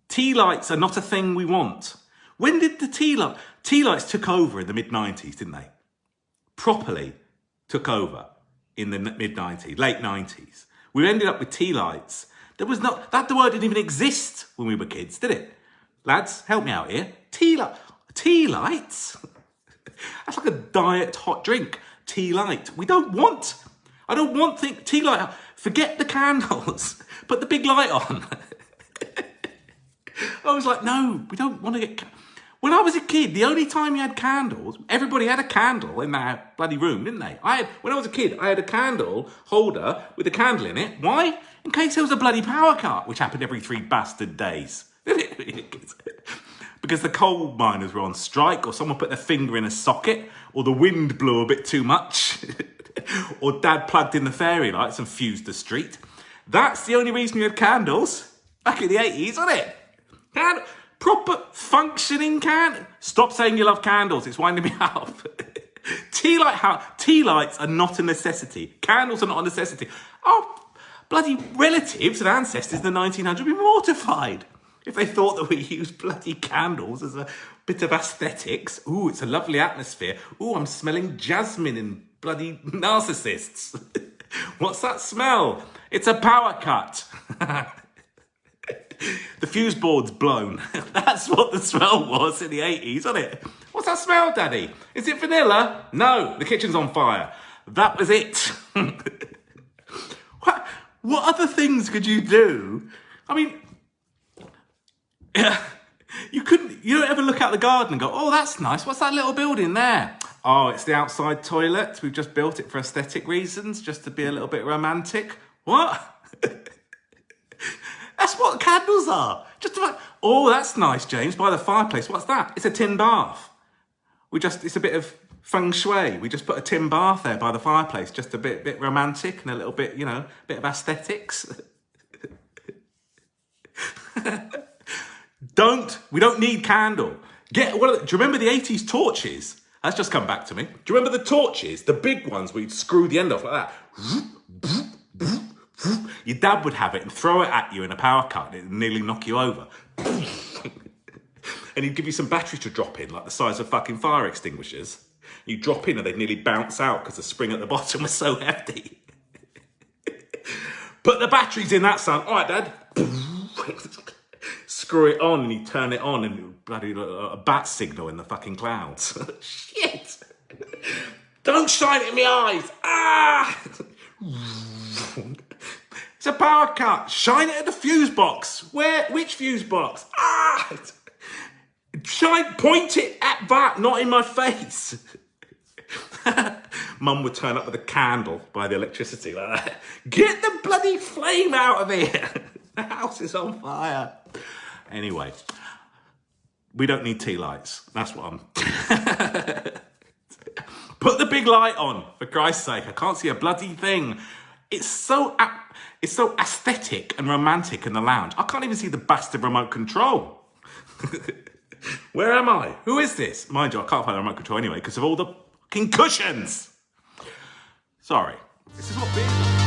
tea lights are not a thing we want. When did the tea lights took over in the mid-90s, didn't they? Properly took over in the mid-90s, late 90s. We ended up with tea lights. There was not, that word didn't even exist when we were kids, did it? Lads, help me out here. Tea lights? That's like a diet hot drink. Tea light. I don't want tea light. Forget the candles. Put the big light on. I was like, no, we don't want to get... When I was a kid, the only time you had candles, everybody had a candle in their bloody room, didn't they? When I was a kid, I had a candle holder with a candle in it. Why? In case there was a bloody power cut, which happened every 3 bastard days. Because the coal miners were on strike, or someone put their finger in a socket, or the wind blew a bit too much, or Dad plugged in the fairy lights and fused the street. That's the only reason we had candles back in the 80s, wasn't it? Proper functioning candle. Stop saying you love candles. It's winding me up. Tea lights are not a necessity. Candles are not a necessity. Our bloody relatives and ancestors in the 1900s would be mortified if they thought that we used bloody candles as a bit of aesthetics. Ooh, it's a lovely atmosphere. Ooh, I'm smelling jasmine and bloody narcissists. What's that smell? It's a power cut. The fuse board's blown. That's what the smell was in the 80s, wasn't it? What's that smell, Daddy? Is it vanilla? No, the kitchen's on fire. That was it. What other things could you do? I mean, you don't ever look out the garden and go, oh, that's nice. What's that little building there? Oh, it's the outside toilet. We've just built it for aesthetic reasons, just to be a little bit romantic. What? That's what candles are. Just like, oh, that's nice, James, by the fireplace. What's that? It's a tin bath. It's a bit of feng shui. We just put a tin bath there by the fireplace, just a bit romantic and a little bit, bit of aesthetics. We don't need candle. Do you remember the 80s torches? That's just come back to me. Do you remember the torches? The big ones where you'd screw the end off like that. Your dad would have it and throw it at you in a power cut and it'd nearly knock you over. And he'd give you some battery to drop in, like the size of fucking fire extinguishers. You drop in and they'd nearly bounce out because the spring at the bottom was so hefty. Put the batteries in that, son. All right, Dad. Screw it on and you turn it on and bloody a bat signal in the fucking clouds. Shit. Don't shine it in my eyes. Ah! It's a power cut. Shine it at the fuse box. Which fuse box? Ah! Point it at that, not in my face. Mum would turn up with a candle by the electricity like that. Get the bloody flame out of here. The house is on fire. Anyway, we don't need tea lights. That's what I'm... Put the big light on, for Christ's sake. I can't see a bloody thing. It's so aesthetic and romantic in the lounge. I can't even see the bastard remote control. Where am I? Who is this? Mind you, I can't find the remote control anyway because of all the fucking cushions. Sorry. This is what being...